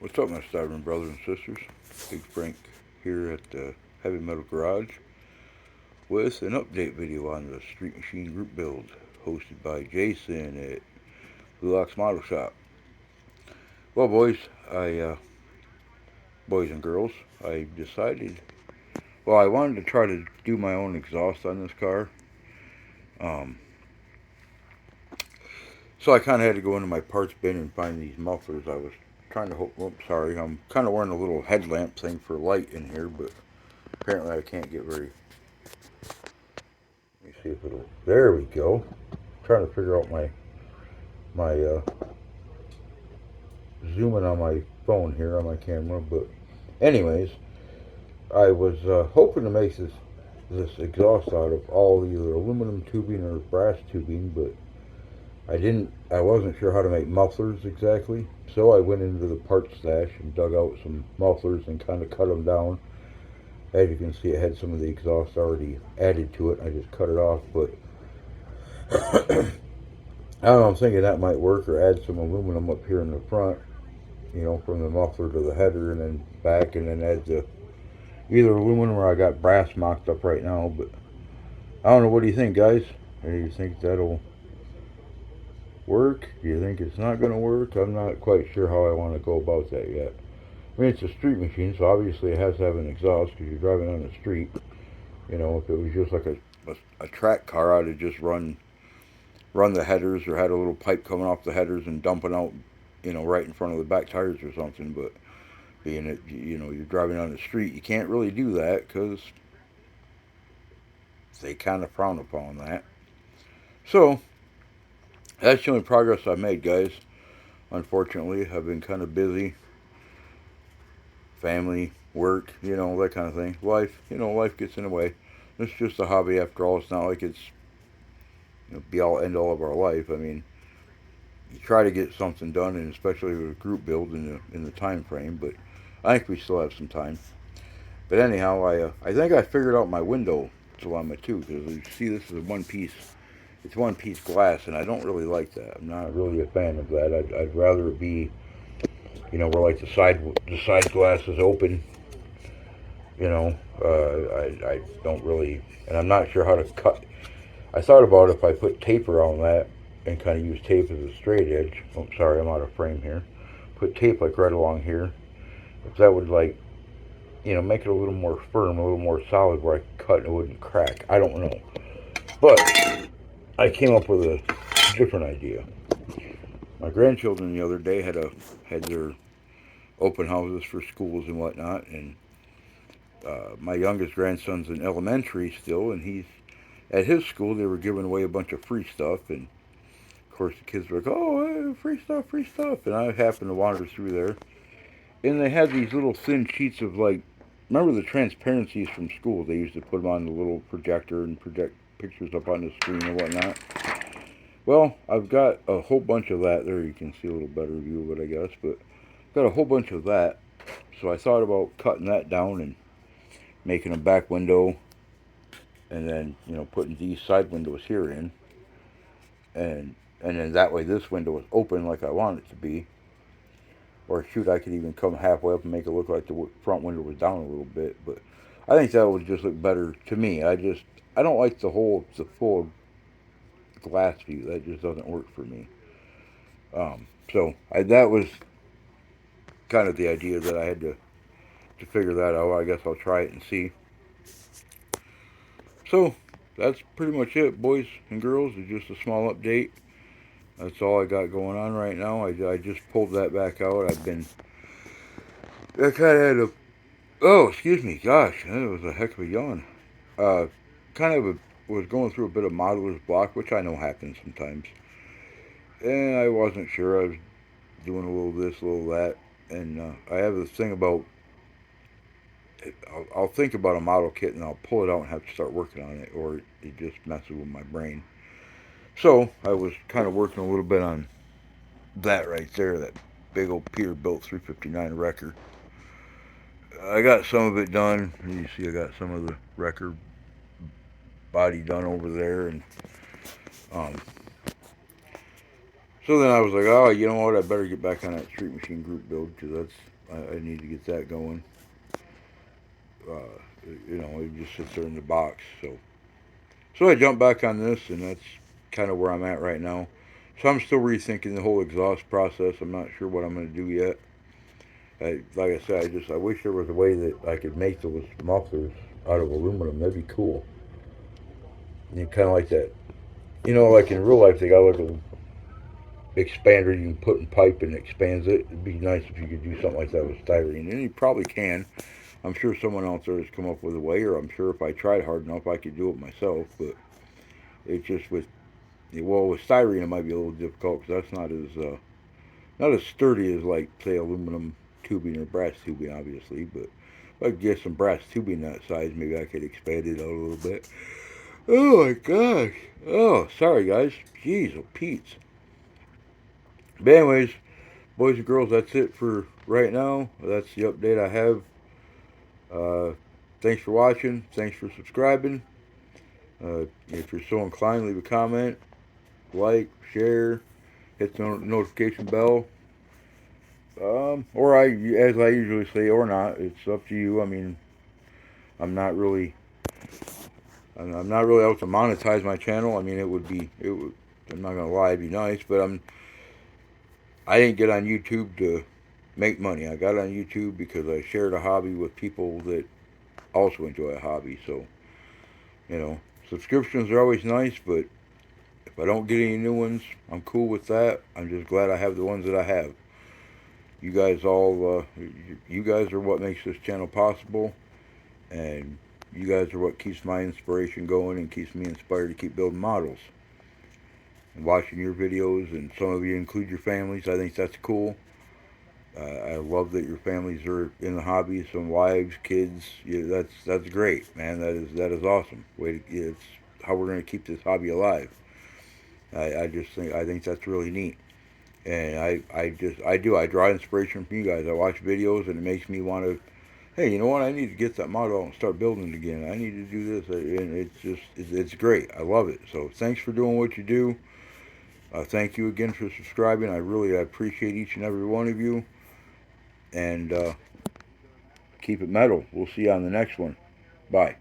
What's up, my stubborn brothers and sisters? Big Frank here at the Heavy Metal Garage with an update video on the Street Machine group build hosted by Jason at Blue Ox Model Shop. Well, boys and girls, I decided, I wanted to try to do my own exhaust on this car. Um, so I kind of had to go into my parts bin and find these mufflers. I was trying to sorry, I'm kind of wearing a little headlamp thing for light in here, but apparently I can't get very. Let me see if it'll. There we go. I'm trying to figure out my zooming on my phone here on my camera, but anyways, I was hoping to make this exhaust out of all either aluminum tubing or brass tubing, but I wasn't sure how to make mufflers exactly, so I went into the parts stash and dug out some mufflers and kind of cut them down. As you can see, it had some of the exhaust already added to it. I just cut it off, but I don't know, I'm thinking that might work, or add some aluminum up here in the front, from the muffler to the header and then back, and then add the either aluminum or I got brass mocked up right now. But I don't know. What do you think, guys? Do you think that'll work? Do you think it's not going to work? I'm not quite sure how I want to go about that yet. I mean, it's a street machine, so obviously it has to have an exhaust because you're driving on the street. If it was just like a track car, I'd have just run the headers or had a little pipe coming off the headers and dumping out, right in front of the back tires or something. But being that, you're driving on the street, you can't really do that because they kind of frown upon that. So that's the only progress I've made, guys. Unfortunately, I've been kind of busy. Family, work, that kind of thing. Life, life gets in the way. It's just a hobby after all. It's not like it's be all end all of our life. I mean, you try to get something done, and especially with a group build in the time frame. But I think we still have some time. But anyhow, I think I figured out my window dilemma too. Because you see, this is a one piece. It's one piece glass, and I don't really like that. I'm not really a fan of that. I'd rather it be, where like the side glass is open. I don't really, and I'm not sure how to cut. I thought about if I put tape around that and kind of use tape as a straight edge. Oh, sorry, I'm out of frame here. Put tape like right along here. If that would make it a little more firm, a little more solid where I could cut and it wouldn't crack. I don't know. But I came up with a different idea. My grandchildren the other day had their open houses for schools and whatnot, and my youngest grandson's in elementary still, and he's at his school. They were giving away a bunch of free stuff, and of course the kids were like, "Oh, free stuff!" And I happened to wander through there, and they had these little thin sheets of remember the transparencies from school? They used to put them on the little projector and project pictures up on the screen and whatnot. Well, I've got a whole bunch of that. There, you can see a little better view of it, I guess. But I've got a whole bunch of that. So I thought about cutting that down and making a back window, and then putting these side windows here in, and then that way this window is open like I want it to be. Or shoot, I could even come halfway up and make it look like the front window was down a little bit. But I think that would just look better to me. I don't like the full glass view. That just doesn't work for me. That was kind of the idea that I had to figure that out. I guess I'll try it and see. So that's pretty much it, boys and girls. It's just a small update. That's all I got going on right now. I just pulled that back out. I kind of had a, oh, excuse me, gosh, that was a heck of a yawn. Uh, kind of was going through a bit of modeler's block, which I know happens sometimes. And I wasn't sure. I was doing a little this, a little that. And I have this thing about, I'll think about a model kit and I'll pull it out and have to start working on it, or it just messes with my brain. So I was kind of working a little bit on that right there, that big old Peterbilt 359 wrecker. I got some of it done. You see, I got some of the wrecker body done over there, and um, So then I was like, oh, you know what? I better get back on that Street Machine Group build because I need to get that going. It just sits there in the box. So I jumped back on this, and that's kind of where I'm at right now. So I'm still rethinking the whole exhaust process. I'm not sure what I'm going to do yet. Like I said, I wish there was a way that I could make those mufflers out of aluminum. That'd be cool. You kind of like that. Like in real life, they got like a expander you can put in pipe and it expands it. It'd be nice if you could do something like that with styrene, and you probably can. I'm sure someone else there has come up with a way, or I'm sure if I tried hard enough, I could do it myself. But it's just with styrene, it might be a little difficult because that's not as sturdy as like say aluminum tubing or brass tubing, obviously. But if I could get some brass tubing that size, maybe I could expand it out a little bit. Oh my gosh! Oh, sorry guys. Jeez, oh Pete's. But anyways, boys and girls, that's it for right now. That's the update I have. Uh, Thanks for watching. Thanks for subscribing. If you're so inclined, leave a comment, like, share, hit the notification bell. Or as I usually say, or not. It's up to you. I mean, I'm not really, I'm not really out to monetize my channel. I mean, it would. I'm not gonna lie, it'd be nice, but I didn't get on YouTube to make money. I got on YouTube because I shared a hobby with people that also enjoy a hobby. So, subscriptions are always nice, but if I don't get any new ones, I'm cool with that. I'm just glad I have the ones that I have. You guys are what makes this channel possible, and you guys are what keeps my inspiration going and keeps me inspired to keep building models. And watching your videos, and some of you include your families. I think that's cool. I love that your families are in the hobby. Some wives, kids. Yeah, that's great, man. That is awesome. It's how we're going to keep this hobby alive. I think that's really neat. And I draw inspiration from you guys. I watch videos and it makes me want to, hey, you know what? I need to get that model and start building it again. I need to do this, and it's great. I love it. So thanks for doing what you do. Thank you again for subscribing. I appreciate each and every one of you. And keep it metal. We'll see you on the next one. Bye.